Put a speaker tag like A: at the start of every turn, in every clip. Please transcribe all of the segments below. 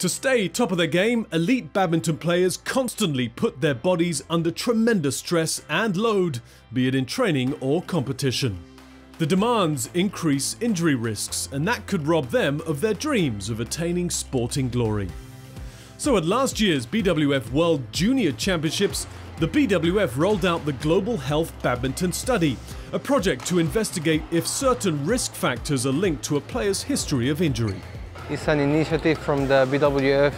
A: To stay top of their game, elite badminton players constantly put their bodies under tremendous stress and load, be it in training or competition. The demands increase injury risks, and that could rob them of their dreams of attaining sporting glory. So at last year's BWF World Junior Championships, the BWF rolled out the Global Health Badminton Study, a project to investigate if certain risk factors are linked to a player's history of injury.
B: It's an initiative from the BWF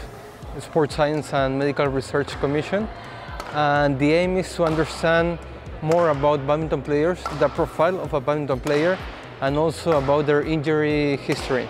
B: Sports Science and Medical Research Commission, and the aim is to understand more about badminton players, the profile of a badminton player, and also about their injury history.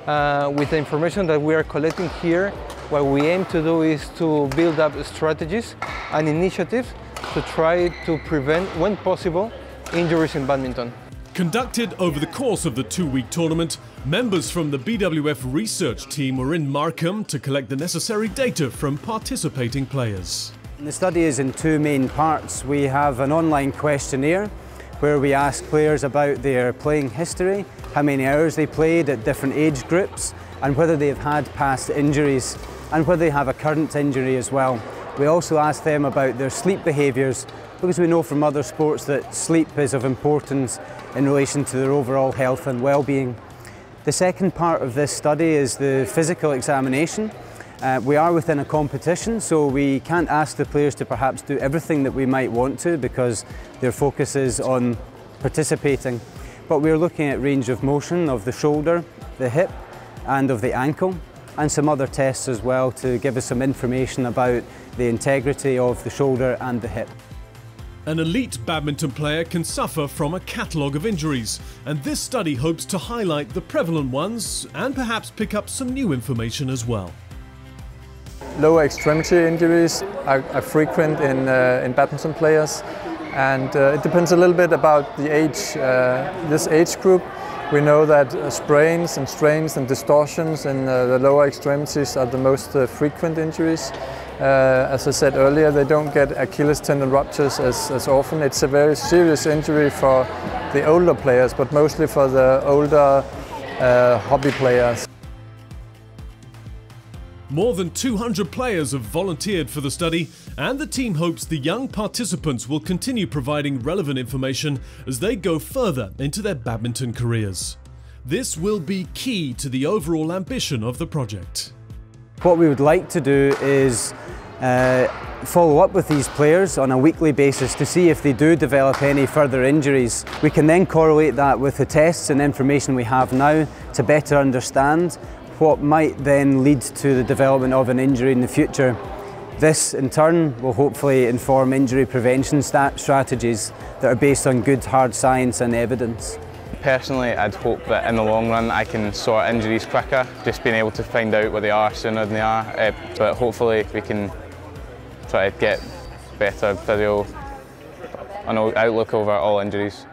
B: With the information that we are collecting here, what we aim to do is to build up strategies and initiatives to try to prevent, when possible, injuries in badminton.
A: Conducted over the course of the two-week tournament, members from the BWF research team were in Markham to collect the necessary data from participating players.
C: The study is in two main parts. We have an online questionnaire where we ask players about their playing history, how many hours they played at different age groups, and whether they've had past injuries, and whether they have a current injury as well. We also ask them about their sleep behaviours, because we know from other sports that sleep is of importance in relation to their overall health and well-being. The second part of this study is the physical examination. We are within a competition, so we can't ask the players to perhaps do everything that we might want to because their focus is on participating. But we're looking at range of motion of the shoulder, the hip and of the ankle, and some other tests as well to give us some information about the integrity of the shoulder and the hip.
A: An elite badminton player can suffer from a catalogue of injuries, and this study hopes to highlight the prevalent ones and perhaps pick up some new information as well.
D: Lower extremity injuries are frequent in badminton players, and it depends a little bit about the age. This age group, we know that sprains and strains and distortions in the lower extremities are the most frequent injuries. As I said earlier, they don't get Achilles tendon ruptures as often. It's a very serious injury for the older players, but mostly for the older hobby players.
A: More than 200 players have volunteered for the study, and the team hopes the young participants will continue providing relevant information as they go further into their badminton careers. This will be key to the overall ambition of the project.
C: What we would like to do is follow up with these players on a weekly basis to see if they do develop any further injuries. We can then correlate that with the tests and information we have now to better understand what might then lead to the development of an injury in the future. This in turn will hopefully inform injury prevention strategies that are based on good hard science and evidence.
E: Personally, I'd hope that in the long run I can sort injuries quicker, just being able to find out what they are sooner than they are, but hopefully we can try to get better physio and outlook over all injuries.